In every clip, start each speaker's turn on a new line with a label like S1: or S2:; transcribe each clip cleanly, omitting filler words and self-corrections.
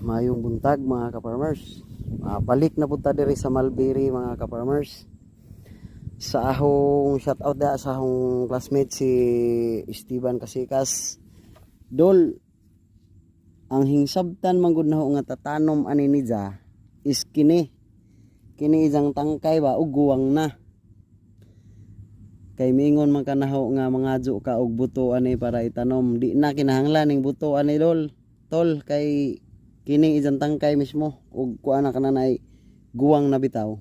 S1: Mayong buntag mga ka-farmers. Balik na punta diri sa Mulberry mga ka-farmers. Sa ahong shout out da sa ahong classmate si Esteban Casikas. Dol, ang hingsabtan man gud naho nga tatanom ani nidya is kini. Kini isang tangkay ba ug guwang na. Kay mingon man kanaho nga mangadyo ka og buto ani para itanom. Di na kinahanglan ning buto ani dol. Tol kay kining isang tangkay mismo ug kuana kananay guwang na bitaw.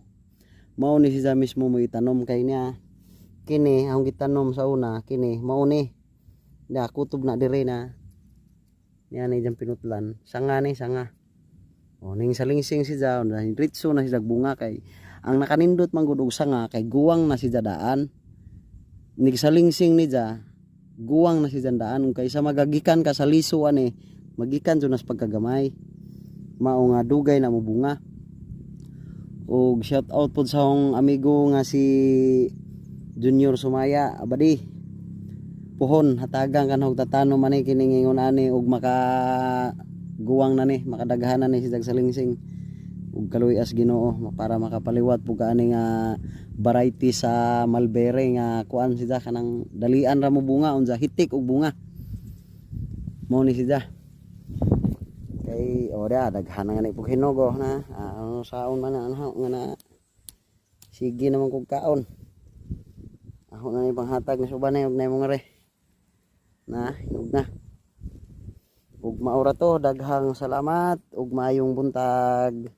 S1: Mao ni siya mismo mo itanom kay niya. Kini ang gitanom sa una, kini mao ni. Da kutob na dire na. Niya ni jang pinutlan. Sanga ni sanga. O ning salingsing siya na ritso na siya bunga kay ang nakanindot man gud og sanga kay guwang na siya daan. Ning salingsing ni siya guwang na siya daan kay sa magagikan ka sa liso ani magikan jud nas pagkagamay. Mao nga dugay na mo bunga. Og shout out pod sa akong amigo nga si Junior Sumaya abadi pohon hatagang kanang tatanom man kini ingon ani og maka guwang na ni makadaghan na ni si salingsing ug kaluy as Ginoo para makapaliwat pug ani nga variety sa Mulberry nga kuan siya kanang dalian ra mo bunga unsa hitik og bunga mao ni siya kay ora daghan nga ni pug hinugo na ano saon man na nga na sige naman kog kaon ako na ni panghatag ni suban na yung mong re na hinog na ug maura to daghang salamat ug maayong buntag.